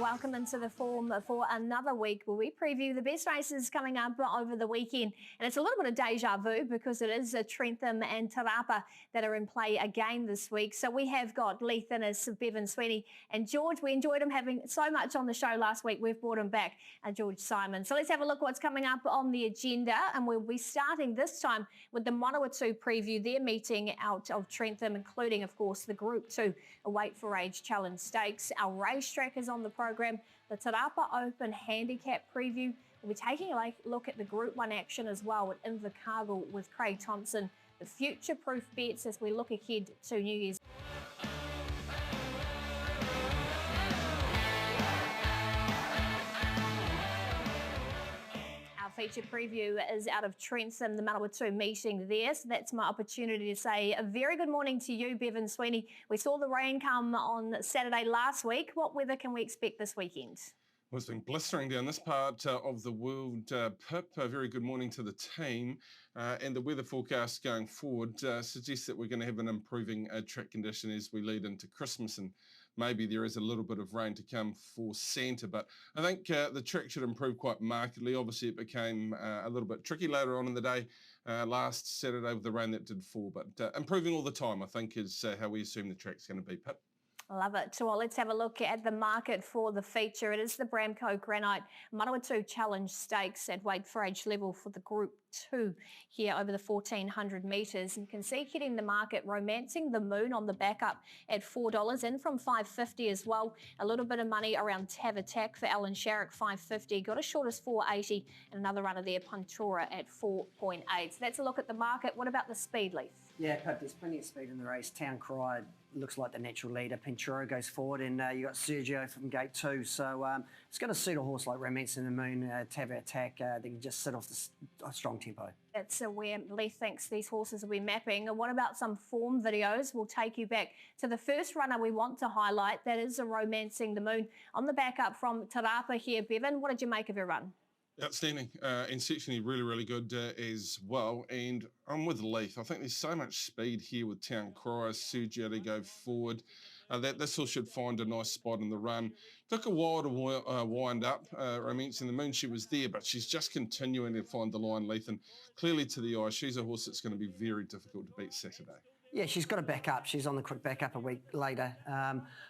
Welcome into the form for another week where we preview the best races coming up over the weekend. And it's a little bit of deja vu because it is Trentham and Te Rapa that are in play again this week. So we have got Leith Innes, Bevan Sweeney and George. We enjoyed him having so much on the show last week. We've brought him back, George Simon. So let's have a look what's coming up on the agenda. And we'll be starting this time with the Manawatu preview. They're meeting out of Trentham, including, of course, the Group 2 Wait for Age Challenge Stakes. Our racetrack is on the program. The Te Rapa Open Handicap preview. We'll be taking a look at the Group 1 action as well at Invercargill with Craig Thompson. The future-proof bets as we look ahead to New Year's. Our feature preview is out of Trentham, the Manawatu meeting there. So that's my opportunity to say a very good morning to you, Bevan Sweeney. We saw the rain come on Saturday last week. What weather can we expect this weekend? Well, it's been blistering down this part of the world, Pip. A very good morning to the team. And the weather forecast going forward suggests that we're going to have an improving track condition as we lead into Christmas, and maybe there is a little bit of rain to come for Santa. But I think the track should improve quite markedly. Obviously, it became a little bit tricky later on in the day last Saturday with the rain that did fall. But improving all the time, I think, is how we assume the track's going to be, Pip. Love it. Well, let's have a look at the market for the feature. It is the Bramco Granite Manawatu Challenge Stakes at weight for age level for the Group 2 here over the 1,400 metres. And you can see hitting the market, Romancing the Moon on the backup at $4, in from $5.50 as well. A little bit of money around Tav Attack for Alan Sharrock, $5.50. Got as short as $4.80, and another runner there, Puntura, at 4.8. So that's a look at the market. What about the speed, Leith? Yeah, Pip, there's plenty of speed in the race. Town Cry looks like the natural leader. Pinchuro goes forward, and you got Sergio from gate 2. So it's going to suit a horse like Romancing the Moon, Tav Attack. They can just sit off the strong tempo. That's where Leith thinks these horses will be mapping. And what about some form videos? We'll take you back to the first runner we want to highlight. That is a Romancing the Moon on the backup from Te Rapa here. Bevan, what did you make of her run? Outstanding, and sectionally really good as well. And I'm with Leith. I think there's so much speed here with Town Cry, Sergio to go forward. That this horse should find a nice spot in the run. Took a while to wind up. Romancing the Moon, she was there, but she's just continuing to find the line, Leith. And clearly to the eye, she's a horse that's going to be very difficult to beat Saturday. Yeah, she's got a back up. She's on the quick back up a week later.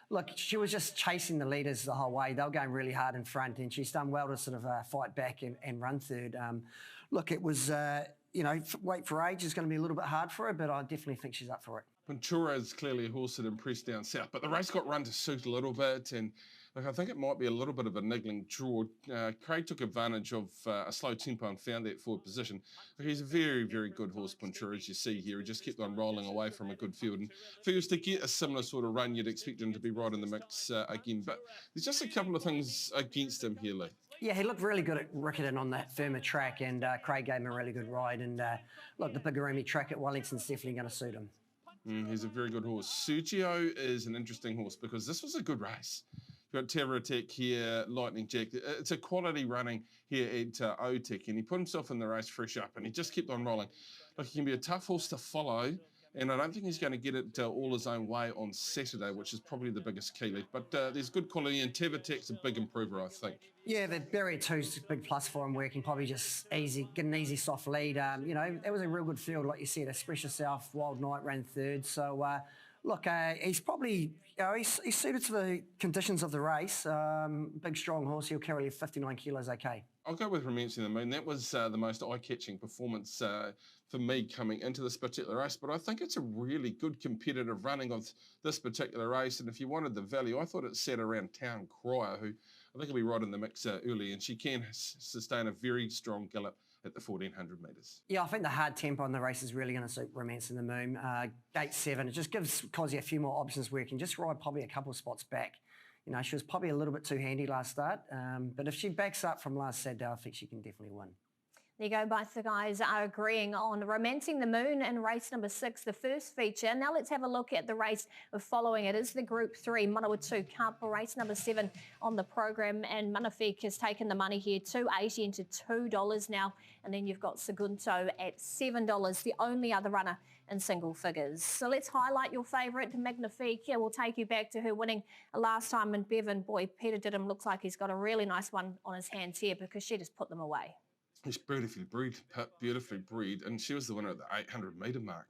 Look, she was just chasing the leaders the whole way. They were going really hard in front, and she's done well to sort of fight back and run third. Look, it was, wait for age is going to be a little bit hard for her, but I definitely think she's up for it. Puntura is clearly a horse that impressed down south, but the race got run to suit a little bit, and I think it might be a little bit of a niggling draw. Craig took advantage of a slow tempo and found that forward position. He's a very good horse, Puntura, as you see here. He just kept on rolling away from a good field, and if he was to get a similar sort of run, you'd expect him to be right in the mix again. But there's just a couple of things against him here, Lee. Yeah, he looked really good at Riccarton on that firmer track, and Craig gave him a really good ride. And look, the Bigorumi track at Wellington's definitely going to suit him. He's a very good horse. Sergio is an interesting horse because this was a good race. You've got Tav Attack here, Lightning Jack. It's a quality running here at OTEC, and he put himself in the race fresh up, and he just kept on rolling. Look, he can be a tough horse to follow, and I don't think he's going to get it all his own way on Saturday, which is probably the biggest key lead. But there's good quality, and Tav Attack's a big improver, I think. Yeah, the Barrier 2's a big plus for him, working probably just easy, get an easy soft lead. It was a real good field, like you said. Express Yourself, Wild Knight ran third. So, look, he's probably, he's suited to the conditions of the race. Big, strong horse. He'll carry 59 kilos okay. I'll go with Romancing the Moon. That was the most eye-catching performance for me coming into this particular race. But I think it's a really good competitive running of this particular race. And if you wanted the value, I thought it sat around Town Cry, who I think will be right in the mix early. And she can sustain a very strong gallop at the 1,400 metres. Yeah, I think the hard tempo on the race is really going to suit Romancing the Moon. Gate 7, it just gives Cosy a few more options where he can just ride probably a couple of spots back. She was probably a little bit too handy last start, but if she backs up from last Saturday, I think she can definitely win. There you go, both the guys are agreeing on Romancing the Moon in race number 6, the first feature. Now let's have a look at the race following it. Is the Group 3 Manawatu Cup, race number 7 on the program, and Manafik has taken the money here, $2.80 into $2 now, and then you've got Segundo at $7, the only other runner in single figures. So let's highlight your favourite, Magnifique. Yeah, we'll take you back to her winning last time in Bevan. Boy, Peter Diddham looks like he's got a really nice one on his hands here because she just put them away. It's beautifully bred, Pip, beautifully bred, and she was the winner at the 800-metre mark.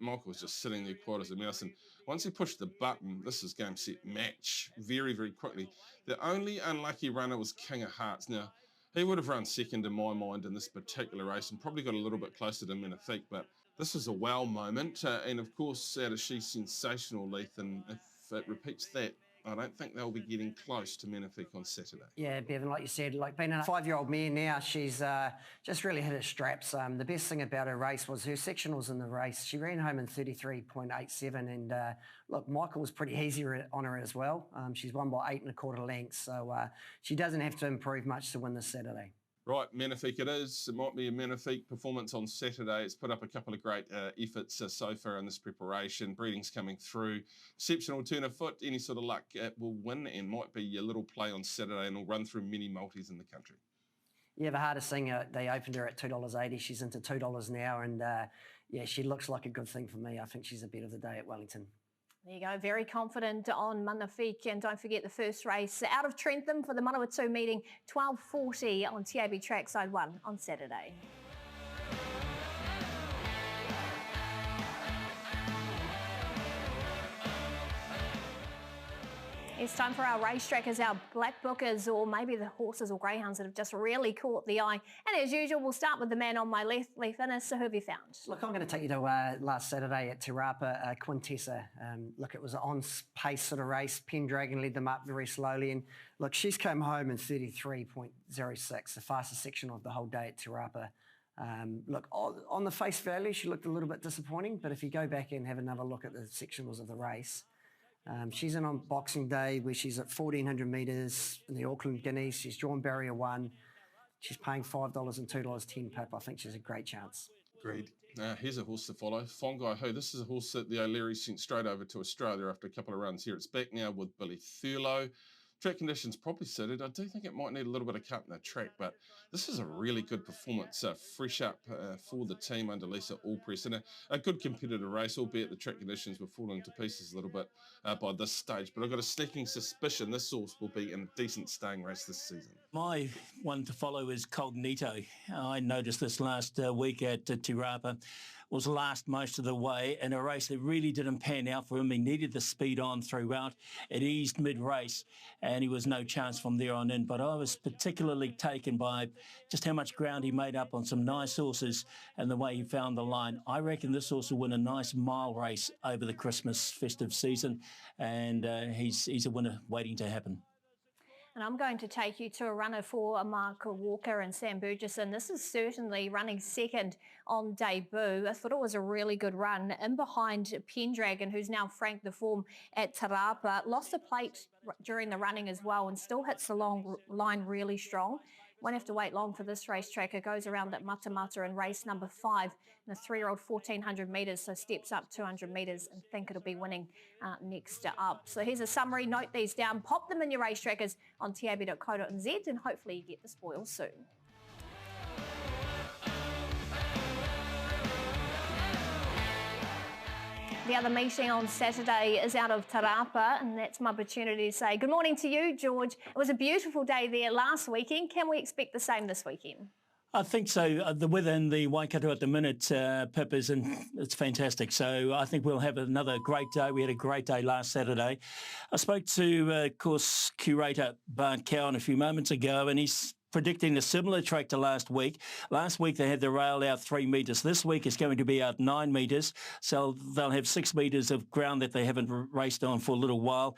Michael was just sitting there quiet as a mouse, and once he pushed the button, this is game, set, match, very, very quickly. The only unlucky runner was King of Hearts. Now, he would have run second in my mind in this particular race and probably got a little bit closer to Magnifique, but this is a wow moment, and of course, out of She's Sensational, Leith, and if it repeats that, I don't think they'll be getting close to Magnifique on Saturday. Yeah, Bevan, like you said, like being a 5-year-old mare now, she's just really hit her straps. The best thing about her race was her sectionals in the race. She ran home in 33.87, and look, Michael was pretty easy on her as well. She's won by 8 1/4 lengths, so she doesn't have to improve much to win this Saturday. Right, Magnifique it is. It might be a Magnifique performance on Saturday. It's put up a couple of great efforts so far in this preparation. Breeding's coming through. Exceptional turn of foot. Any sort of luck, it will win and might be a little play on Saturday, and will run through many multis in the country. Yeah, the hardest thing, they opened her at $2.80. She's into $2 now, and yeah, she looks like a good thing for me. I think she's a bet of the day at Wellington. There you go, very confident on Magnifique. And don't forget the first race out of Trentham for the Manawatu meeting, 12:40 on TAB Trackside 1 on Saturday. It's time for our racetrackers, our black bookers, or maybe the horses or greyhounds that have just really caught the eye. And as usual, we'll start with the man on my left, Leith Innes. So who have you found? Look, I'm going to take you to last Saturday at Te Rapa, Quintessa. Look, it was an on-pace sort of race. Pendragon led them up very slowly. And look, she's come home in 33.06, the fastest section of the whole day at Te Rapa. Look, on the face value, she looked a little bit disappointing. But if you go back and have another look at the sectionals of the race, she's in on Boxing Day where she's at 1,400 metres in the Auckland Guineas. She's drawn barrier 1. She's paying $5 and $2.10 Pip. I think she's a great chance. Agreed. Here's a horse to follow. Fongai Ho. This is a horse that the O'Leary sent straight over to Australia after a couple of runs here. It's back now with Billy Thurlow. Track conditions probably suited. I do think it might need a little bit of cut in the track, but this is a really good performance. Fresh up for the team under Lisa Allpress, and a good competitive race, albeit the track conditions were falling to pieces a little bit by this stage. But I've got a sneaking suspicion this horse will be in a decent staying race this season. My one to follow is Cognito. I noticed this last week at Te Rapa. Was last most of the way in a race that really didn't pan out for him. He needed the speed on throughout. It eased mid-race and he was no chance from there on in. But I was particularly taken by just how much ground he made up on some nice horses and the way he found the line. I reckon this horse will win a nice mile race over the Christmas festive season, and he's a winner waiting to happen. And I'm going to take you to a runner for Mark Walker and Sam Burgesson. This is certainly running second on debut. I thought it was a really good run in behind Pendragon, who's now franked the form at Te Rapa. Lost the plate during the running as well and still hits the long line really strong. Won't have to wait long for this racetrack. It goes around at Matamata in race number 5 in a 3-year-old 1,400 metres, so steps up 200 metres and think it'll be winning next up. So here's a summary. Note these down. Pop them in your racetrackers on tab.co.nz and hopefully you get the spoils soon. The other meeting on Saturday is out of Te Rapa, and that's my opportunity to say good morning to you, George. It was a beautiful day there last weekend. Can we expect the same this weekend? I think so. The weather in the Waikato at the minute, Pip, it's fantastic. So I think we'll have another great day. We had a great day last Saturday. I spoke to, course curator Bart Cowan a few moments ago, and he's predicting a similar track to last week. Last week they had the rail out 3 metres. This week it's going to be out 9 metres. So they'll have 6 metres of ground that they haven't raced on for a little while.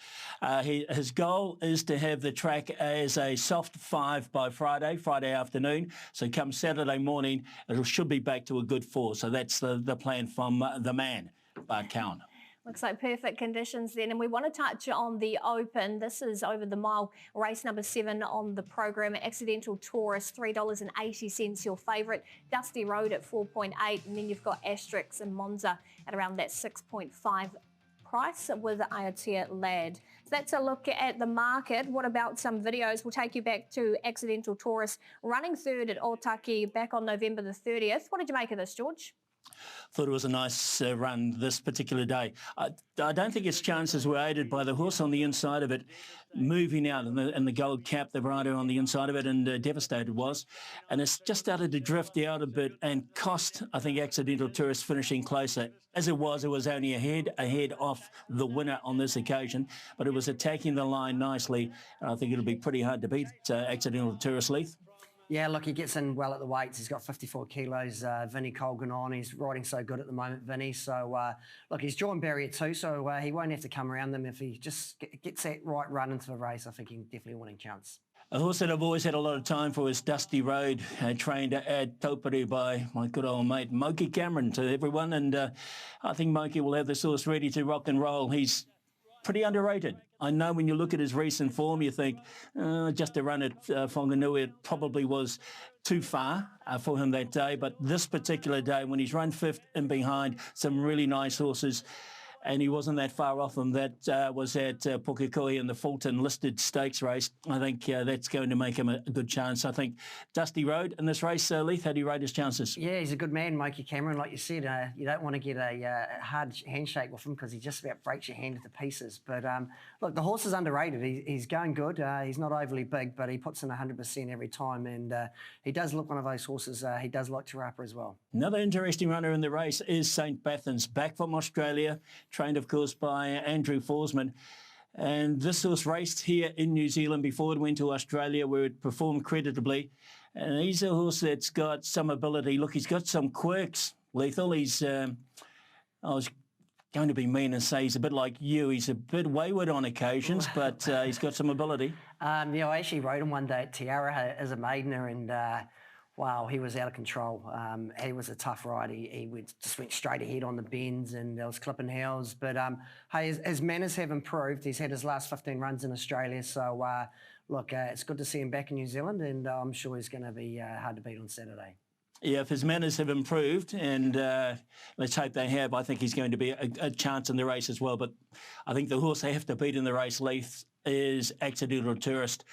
His goal is to have the track as a soft 5 by Friday afternoon. So come Saturday morning, it should be back to a good 4. So that's the plan from the man, Bart Cowan. Looks like perfect conditions then. And we want to touch on the Open. This is over the mile, race number 7 on the program. Accidental Tourist, $3.80, your favourite. Dusty Road at 4.8. And then you've got Asterix and Monza at around that 6.5 price with Ayatia Lad. So that's a look at the market. What about some videos? We'll take you back to Accidental Tourist running third at Otaki back on November the 30th. What did you make of this, George? Thought it was a nice run this particular day. I don't think its chances were aided by the horse on the inside of it moving out and the gold cap, the rider on the inside of it, and Devastated was. And it's just started to drift out a bit and cost, I think, Accidental Tourist finishing closer. As it was only ahead off the winner on this occasion, but it was attacking the line nicely. And I think it'll be pretty hard to beat Accidental Tourist, Leith. Yeah, look, he gets in well at the weights. He's got 54 kilos. Vinny Colgan on. He's riding so good at the moment, Vinny. So, look, he's drawing barrier 2, so he won't have to come around them. If he just gets that right run into the race, I think he's definitely a winning chance. A horse that I've always had a lot of time for is Dusty Road, trained at Taupiri by my good old mate, Moki Cameron, to everyone. And I think Moki will have this horse ready to rock and roll. He's pretty underrated. I know when you look at his recent form, you think just a run at Whanganui, it probably was too far for him that day. But this particular day, when he's run 5th in behind some really nice horses, and he wasn't that far off them. That was at Pukekohe in the Fulton listed stakes race. I think that's going to make him a good chance. I think Dusty Road in this race, Leith, how do you rate his chances? Yeah, he's a good man, Mikey Cameron. Like you said, you don't want to get a hard handshake with him because he just about breaks your hand into pieces. But look, the horse is underrated. He's going good. He's not overly big, but he puts in 100% every time. And he does look one of those horses. He does like Te Rapa as well. Another interesting runner in the race is St. Bathans, back from Australia, trained, of course, by Andrew Forsman. And this horse raced here in New Zealand before it went to Australia, where it performed creditably. And he's a horse that's got some ability. Look, he's got some quirks, Lethal. He's, I was going to be mean and say he's a bit like you. He's a bit wayward on occasions, but he's got some ability. Yeah, I actually rode him one day at Tiara as a maidener, and wow, he was out of control. He was a tough ride. He just went straight ahead on the bends, and there was clipping heels. But hey, his manners have improved. He's had his last 15 runs in Australia. So, look, it's good to see him back in New Zealand, and I'm sure he's going to be hard to beat on Saturday. Yeah, if his manners have improved, and let's hope they have, I think he's going to be a chance in the race as well. But I think the horse they have to beat in the race, Leith, is Accidental Tourist.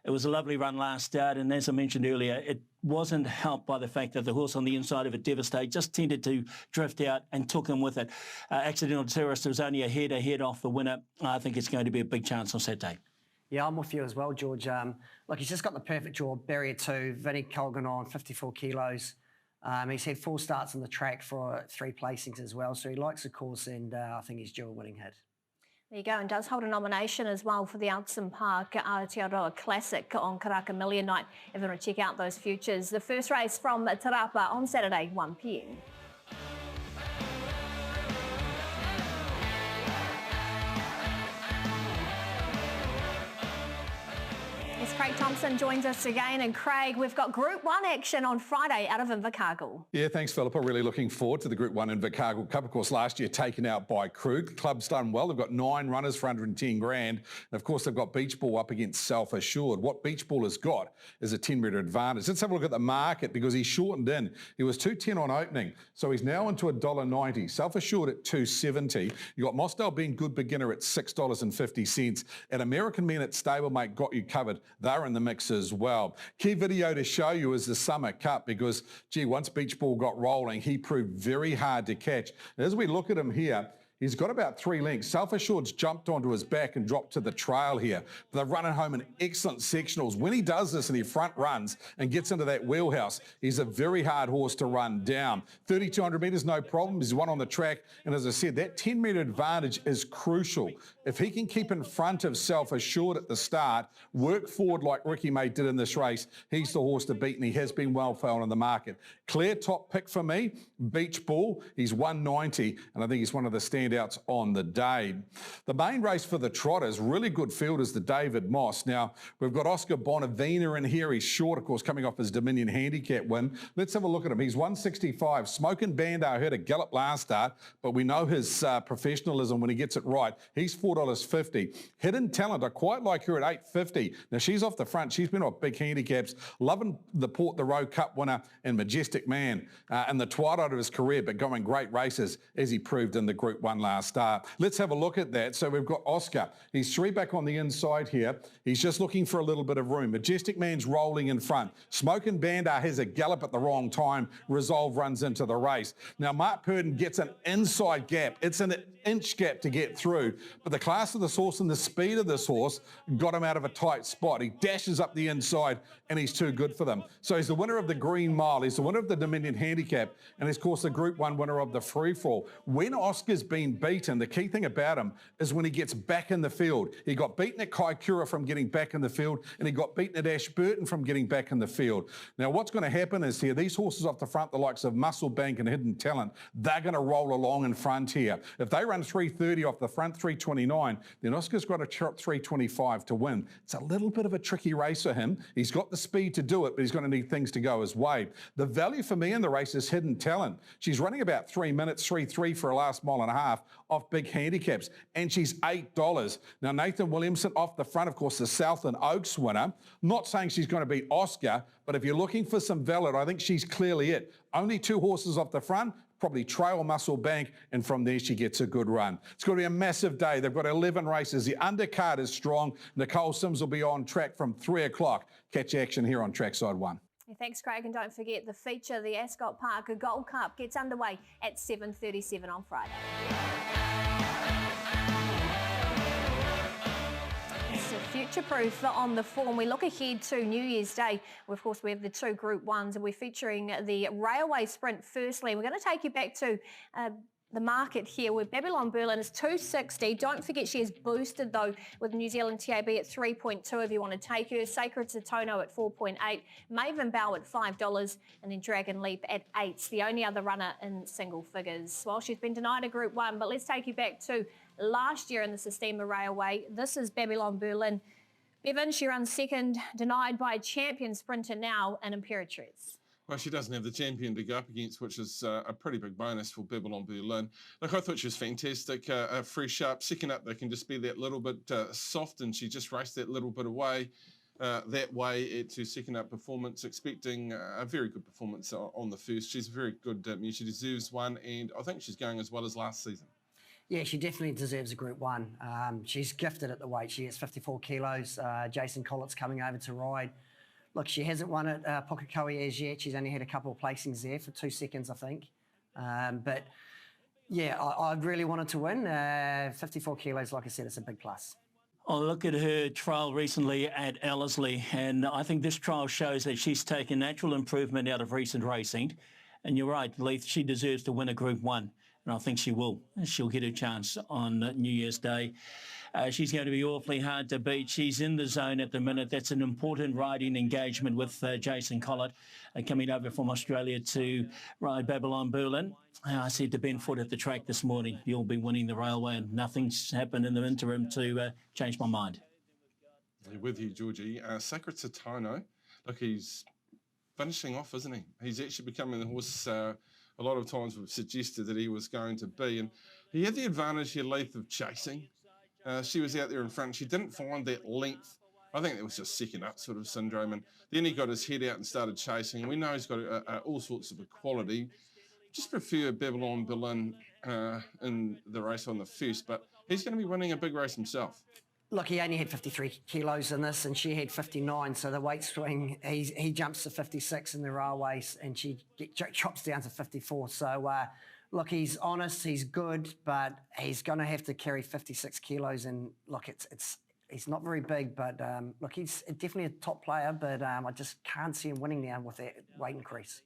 It was a lovely run last start, and as I mentioned earlier, it wasn't helped by the fact that the horse on the inside of it, Devastate, just tended to drift out and took him with it. Accidental Tourist was only ahead off the winner. I think it's going to be a big chance on Saturday. Yeah, I'm with you as well, George. Look, he's just got the perfect draw, barrier 2, Vinny Colgan on, 54 kilos. He's had 4 starts on the track for 3 placings as well, so he likes the course, and I think he's due a winning hit. There you go, and does hold a nomination as well for the Alton Park Aotearoa Classic on Karaka Million Night. If you want to check out those futures. The first race from Te Rapa on Saturday, 1 p.m. As Craig Thompson joins us again, and Craig, we've got Group 1 action on Friday out of Invercargill. Yeah, thanks, Philippa. Really looking forward to the Group 1 Invercargill Cup. Of course, last year taken out by Krug. Club's done well. They've got 9 runners for 110 grand. And of course, they've got Beach Ball up against Self Assured. What Beach Ball has got is a 10-metre advantage. Let's have a look at the market because he shortened in. He was $2.10 on opening, so he's now into $1.90. Self Assured at $2.70. You got Mosdale being good beginner at $6.50. And American Men at Stablemate got you covered. They're in the mix as well. Key video to show you is the Summer Cup because, gee, once Beach Ball got rolling, he proved very hard to catch. As we look at him here, he's got about 3 lengths. Self Assured's jumped onto his back and dropped to the trail here. They're running home in excellent sectionals. When he does this and he front runs and gets into that wheelhouse, he's a very hard horse to run down. 3,200 metres, no problem. He's won on the track. And as I said, that 10-metre advantage is crucial. If he can keep in front of Self Assured at the start, work forward like Ricky May did in this race, he's the horse to beat, and he has been well found in the market. Clear top pick for me, Beach Ball. He's $1.90, and I think he's one of the standouts standouts on the day. The main race for the trotters, really good field, is the David Moss. Now, we've got Oscar Bonavina in here. He's short, of course, coming off his Dominion Handicap win. Let's have a look at him. He's 165. Smokin' Bandar heard a gallop last start, but we know his professionalism when he gets it right. He's $4.50. Hidden Talent, I quite like her at $8.50. Now, she's off the front. She's been off big handicaps, loving the Port the Row Cup winner and Majestic Man and the twilight of his career, but going great races as he proved in the Group 1 last start. Let's have a look at that. So we've got Oscar. He's 3 back on the inside here. He's just looking for a little bit of room. Majestic Man's rolling in front. Smokin' Bandar has a gallop at the wrong time. Resolve runs into the race. Now, Mark Purdon gets an inside gap. It's an inch gap to get through, but the class of this horse and the speed of this horse got him out of a tight spot. He dashes up the inside and he's too good for them. So he's the winner of the Green Mile. He's the winner of the Dominion Handicap and he's, of course, the Group 1 winner of the Free For. When Oscar's been beaten, the key thing about him is when he gets back in the field. He got beaten at Kaikoura from getting back in the field and he got beaten at Ashburton from getting back in the field. Now, what's going to happen is here, these horses off the front, the likes of Muscle Bank and Hidden Talent, they're going to roll along in front here. If they run 3:30 off the front, 3:29, then Oscar's got to chop 3:25 to win. It's a little bit of a tricky race for him. He's got the speed to do it, but he's going to need things to go his way. The value for me in the race is Hidden Talent. She's running about 3 minutes, 3:3 for a last mile and a half off big handicaps, and she's $8. Now, Nathan Williamson off the front, of course, the Southland Oaks winner. Not saying she's going to beat Oscar, but if you're looking for some valid, I think she's clearly it. Only 2 horses off the front, probably Trail Muscle Bank, and from there she gets a good run. It's going to be a massive day. They've got 11 races. The undercard is strong. Nicole Sims will be on track from 3 o'clock. Catch action here on Trackside 1. Thanks, Craig, and don't forget the feature, the Ascot Park Gold Cup, gets underway at 7:37 on Friday. So future-proof on the form. We look ahead to New Year's Day. Of course, we have the 2 Group 1s, and we're featuring the Railway Sprint firstly. We're going to take you back to the market here where Babylon Berlin is $2.60. Don't forget she is boosted though with New Zealand TAB at 3.2 if you want to take her. Sacred Satono at 4.8, Maven Bow at $5, and then Dragon Leap at 8. The only other runner in single figures. Well, she's been denied a Group 1, but let's take you back to last year in the Sistema Railway. This is Babylon Berlin. Bevan, she runs second, denied by Champion Sprinter now and Imperatrice. Well, she doesn't have the champion to go up against, which is a pretty big bonus for Babylon Berlin. Look, I thought she was fantastic, fresh up. Second up, they can just be that little bit soft, and she just raced that little bit away, that way to second up performance, expecting a very good performance on the first. She's a very good mare. She deserves one, and I think she's going as well as last season. Yeah, she definitely deserves a Group 1. She's gifted at the weight. She is 54 kilos. Jason Collett's coming over to ride. Look, she hasn't won at Pukekohe as yet. She's only had a couple of placings there for 2 seconds, I think. But, yeah, I really wanted to win. 54 kilos, like I said, it's a big plus. I look at her trial recently at Ellerslie, and I think this trial shows that she's taken natural improvement out of recent racing. And you're right, Leith, she deserves to win a Group 1. And I think she will. She'll get her chance on New Year's Day. She's going to be awfully hard to beat. She's in the zone at the minute. That's an important riding engagement with Jason Collett coming over from Australia to ride Babylon Berlin. I said to Ben Foote at the track this morning, you'll be winning the Railway, and nothing's happened in the interim to change my mind. You're with you, Georgie. Sacred Satono, look, he's finishing off, isn't he? He's actually becoming the horse a lot of times we've suggested that he was going to be. And he had the advantage here, Leith, of chasing. She was out there in front. She didn't find that length. I think that was just second up sort of syndrome. And then he got his head out and started chasing. We know he's got all sorts of quality. Just prefer Babylon Berlin in the race on the first, but he's going to be winning a big race himself. Look, he only had 53 kilos in this, and she had 59. So the weight swing, he jumps to 56 in the Railways, and she chops down to 54. So, look, he's honest, he's good, but he's going to have to carry 56 kilos. And look, he's not very big, but look, he's definitely a top player. But I just can't see him winning now with that weight increase.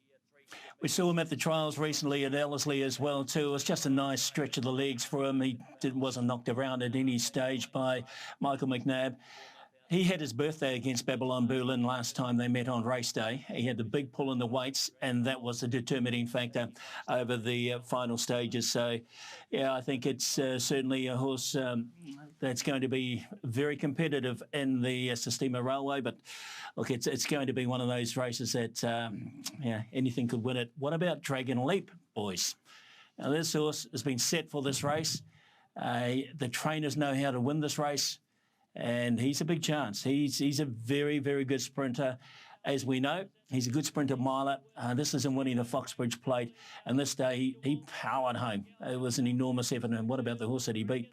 We saw him at the trials recently at Ellerslie as well too. It was just a nice stretch of the legs for him. He wasn't knocked around at any stage by Michael McNabb. He had his birthday against Babylon Berlin last time they met on race day. He had the big pull in the weights, and that was the determining factor over the final stages. So, yeah, I think it's certainly a horse that's going to be very competitive in the Sistema Railway. But look, it's going to be one of those races that, anything could win it. What about Dragon Leap, boys? Now, this horse has been set for this race. The trainers know how to win this race. And he's a big chance. He's a very, very good sprinter. As we know, he's a good sprinter miler. This isn't winning the Foxbridge Plate. And this day, he powered home. It was an enormous effort. And what about the horse that he beat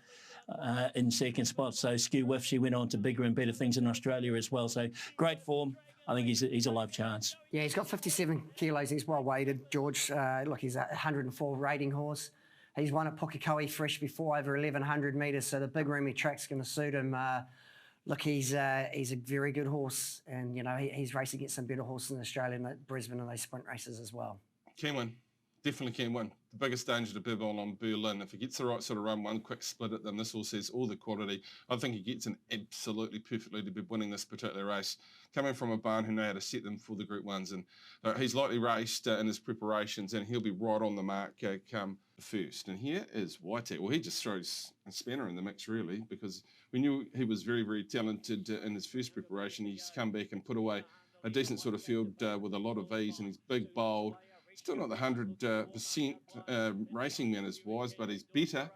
in second spot? So Skew Whiff, she went on to bigger and better things in Australia as well. So great form. I think he's a live chance. Yeah, he's got 57 kilos. He's well weighted, George. Look, he's a 104 rating horse. He's won at Pukekohe fresh before over 1,100 metres, so the big roomy track's going to suit him. Look, he's a very good horse, and you know he's racing against some better horses in Australia and at Brisbane and those sprint races as well. Can win. Definitely can win. The biggest danger to Babylon Berlin, if he gets the right sort of run, one quick split at them, this horse has all the quality. I think he gets an absolutely perfectly to be winning this particular race. Coming from a barn who know how to set them for the Group 1s, and he's lightly raced in his preparations, and he'll be right on the mark come first. And here is Waitek. Well, he just throws a spanner in the mix, really, because we knew he was very, very talented in his first preparation. He's come back and put away a decent sort of field with a lot of ease, and he's big, bold. Still not the 100% racing manners-wise, but he's better,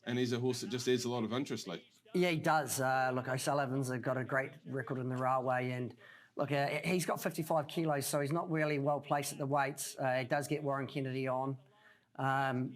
and he's a horse that just adds a lot of interest, Lee. Yeah, he does. Look, O'Sullivan's got a great record in the railway, and look, he's got 55 kilos, so he's not really well placed at the weights. He does get Warren Kennedy on.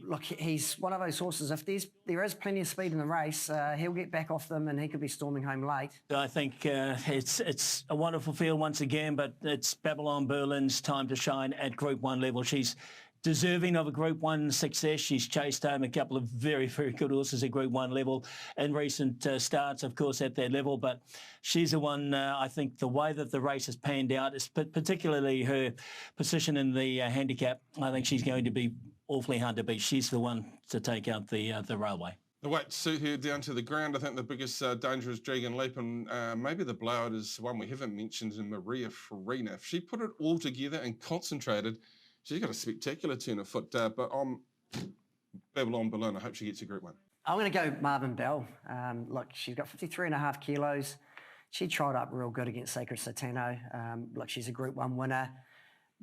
Look, he's one of those horses. If there is plenty of speed in the race, he'll get back off them and he could be storming home late. I think it's a wonderful field once again, but it's Babylon Berlin's time to shine at Group 1 level. She's deserving of a Group 1 success. She's chased home a couple of very, very good horses at Group 1 level in recent starts, of course, at that level. But she's the one, I think, the way that the race has panned out, is particularly her position in the handicap. I think she's going to be awfully hard to beat. She's the one to take out the railway. The weight suit here down to the ground. I think the biggest danger is Dragon Leap, and maybe the blowout is one we haven't mentioned in Maria Farina. If she put it all together and concentrated, she's got a spectacular turn of foot. But I'm Babylon Berlin. I hope she gets a Group 1. I'm going to go Marvin Bell. Look, she's got 53.5 kilos. She tried up real good against Sacred Satano. Look, she's a Group 1 winner.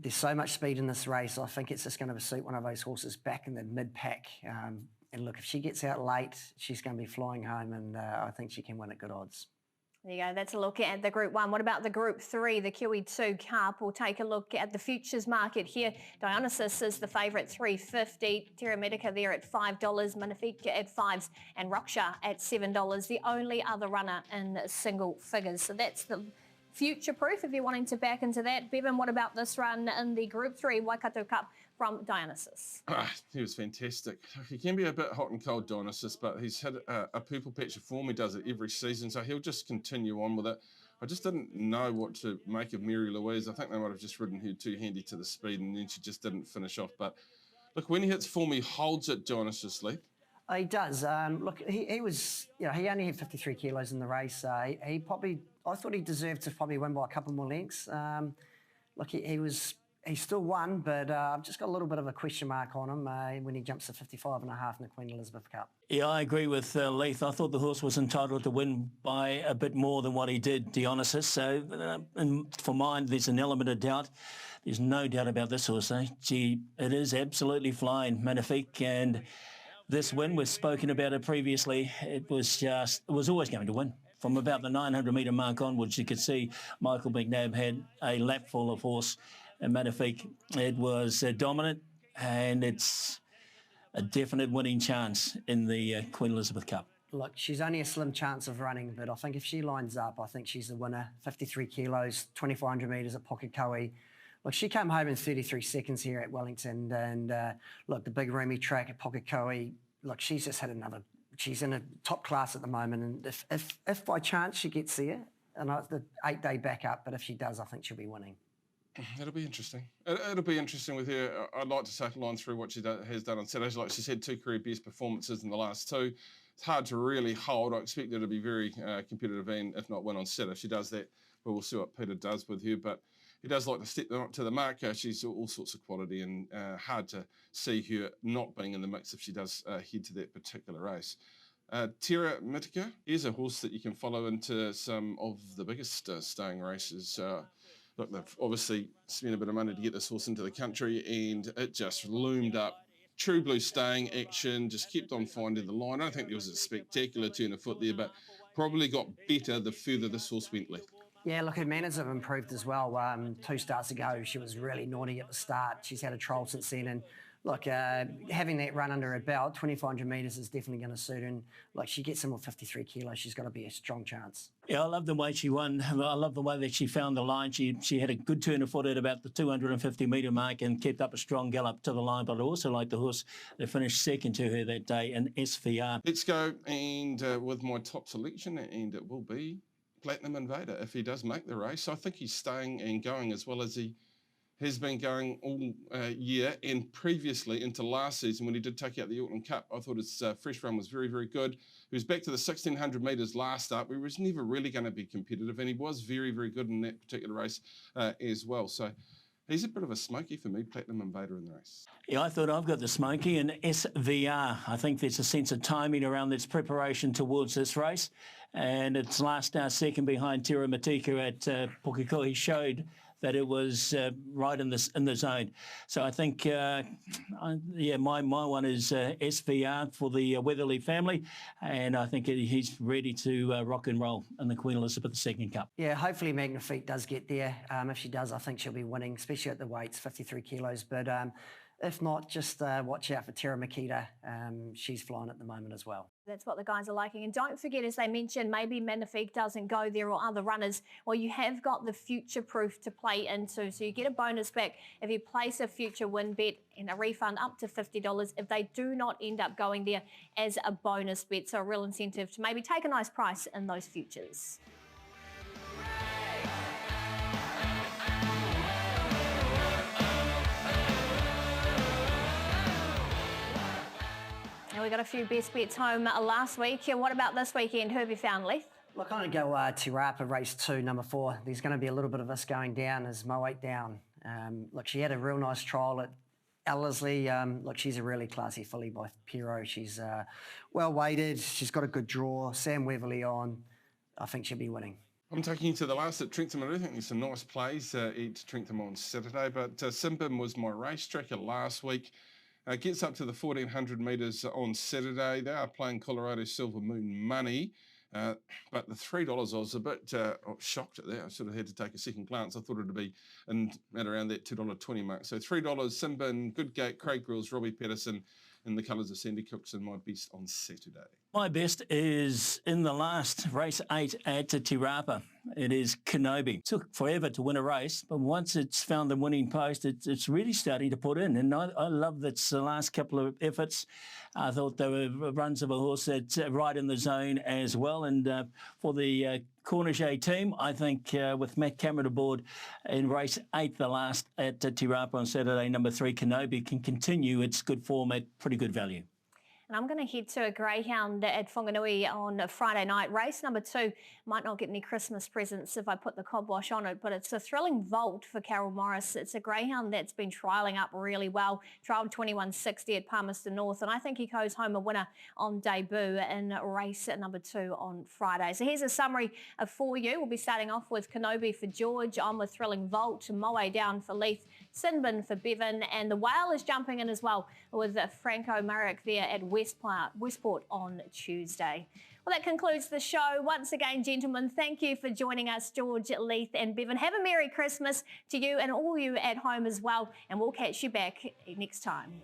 There's so much speed in this race. I think it's just going to suit one of those horses back in the mid-pack. And look, if she gets out late, she's going to be flying home, and I think she can win at good odds. There you go. That's a look at the Group 1. What about the Group 3, the QE2 Cup? We'll take a look at the futures market here. Dionysus is the favourite, $3.50. Terra Medica there at $5. Magnifique at $5s. And Rocksha at $7. The only other runner in single figures. So that's the future proof if you're wanting to back into that. Bevan, what about this run in the Group 3 Waikato Cup from Dionysus? He was fantastic. He can be a bit hot and cold, Dionysus, but he's had a purple patch of form. He does it every season, so he'll just continue on with it. I just didn't know what to make of Mary Louise. I think they might have just ridden her too handy to the speed, and then she just didn't finish off. But look, when he hits form, he holds it, Dionysus Lee. He does. Look, he was, he only had 53 kilos in the race. He probably, I thought he deserved to probably win by a couple more lengths. Look, he still won, but I've just got a little bit of a question mark on him when he jumps to 55.5 in the Queen Elizabeth Cup. Yeah, I agree with Leith. I thought the horse was entitled to win by a bit more than what he did, Dionysus. So for mine, there's an element of doubt. There's no doubt about this horse. Gee, it is absolutely flying, Magnifique, and this win, we've spoken about it previously, it was always going to win. From about the 900-metre mark onwards, you could see Michael McNabb had a lap full of horse. And Magnifique, it was dominant, and it's a definite winning chance in the Queen Elizabeth Cup. Look, she's only a slim chance of running, but I think if she lines up, I think she's the winner. 53 kilos, 2,400 metres at Pukekohe. Look, she came home in 33 seconds here at Wellington, and look, the big roomy track at Pukekohe, look, she's just had she's in a top class at the moment, and if by chance she gets there, and it's the 8-day backup, but if she does, I think she'll be winning. It'll be interesting. It'll be interesting with her. I'd like to settle on through what she has done on Saturdays. Like she's had 2 career best performances in the last 2. it's hard to really hold. I expect her to be very competitive and, if not, win on Saturday. If she does that, but we'll see what Peter does with her. But he does like to step them up to the mark. She's all sorts of quality, and hard to see her not being in the mix if she does head to that particular race. Terra Mythica is a horse that you can follow into some of the biggest staying races. Look, they've obviously spent a bit of money to get this horse into the country, and it just loomed up. True blue staying action, just kept on finding the line. I don't think there was a spectacular turn of foot there, but probably got better the further this horse went left. Yeah, look, her manners have improved as well. 2 starts ago, she was really naughty at the start. She's had a trial since then, and look, having that run under her belt, 2,400 metres is definitely going to suit her. And look, she gets some more 53 kilos. She's got to be a strong chance. Yeah, I love the way she won. I love the way that she found the line. She had a good turn of foot at about the 250 metre mark and kept up a strong gallop to the line. But I also like the horse that finished second to her that day in SVR. Let's go and with my top selection, and it will be Platinum Invader if he does make the race. I think he's staying and going as well as he has been going all year, and previously into last season when he did take out the Auckland Cup. I thought his fresh run was very, very good. He was back to the 1,600 metres last up. He was never really going to be competitive, and he was very, very good in that particular race as well. So he's a bit of a smoky for me, Platinum Invader in the race. Yeah, I thought I've got the smoky in SVR. I think there's a sense of timing around its preparation towards this race, and its last second behind Terra Mythica at Pukekohe showed that it was right in the zone. So I think, my one is SVR for the Weatherly family, and I think he's ready to rock and roll in the Queen Elizabeth II Cup. Yeah, hopefully Magnifique does get there. If she does, I think she'll be winning, especially at the weights, 53 kilos. But if not, just watch out for Terra Mythica. She's flying at the moment as well. That's what the guys are liking. And don't forget, as they mentioned, maybe Magnifique doesn't go there or other runners. Well, you have got the future proof to play into. So you get a bonus back if you place a future win bet and a refund up to $50 if they do not end up going there as a bonus bet. So a real incentive to maybe take a nice price in those futures. And we got a few best bets home last week. What about this weekend? Who have you found, Leith? Look, I'm going to go Te Rapa, race 2, number 4. There's going to be a little bit of this going down as Moe8 down. Look, she had a real nice trial at Ellerslie. Look, she's a really classy filly by Pero. She's well weighted. She's got a good draw. Sam Weatherly on. I think she'll be winning. I'm taking you to the last at Trentham. I do think there's some nice plays at Trentham on Saturday, but Simbin was my race tracker last week. Gets up to the 1,400 metres on Saturday. They are playing Colorado Silver Moon money, but the $3, I was a bit shocked at that. I sort of had to take a second glance. I thought it would be at around that $2.20 mark. So $3, Simbin, Good Gate, Craig Grills, Robbie Patterson, in the colours of Sandy Cooks, and my best on Saturday. My best is in the last race 8 at Te Rapa. It is Kenobi. It took forever to win a race, but once it's found the winning post, it's really starting to put in. And I love that the last couple of efforts. I thought they were runs of a horse that's right in the zone as well. And for the Corniche team, I think with Matt Cameron aboard in race 8, the last at Te Rapa on Saturday, number 3, Kenobi, can continue its good form at pretty good value. And I'm going to head to a greyhound at Whanganui on a Friday night. Race number 2. Might not get any Christmas presents if I put the cobwash on it, but it's a thrilling vault for Carol Morris. It's a greyhound that's been trialling up really well. Trialled 21.60 at Palmerston North, and I think he goes home a winner on debut in race number 2 on Friday. So here's a summary for you. We'll be starting off with Kenobi for George. I'm with Thrilling Vault, Moe down for Leith, Sinbin for Bevan, and the Whale is jumping in as well with Franco Marek there at Westport on Tuesday. Well, that concludes the show. Once again, gentlemen, thank you for joining us, George, Leith and Bevan. Have a Merry Christmas to you and all you at home as well, and we'll catch you back next time.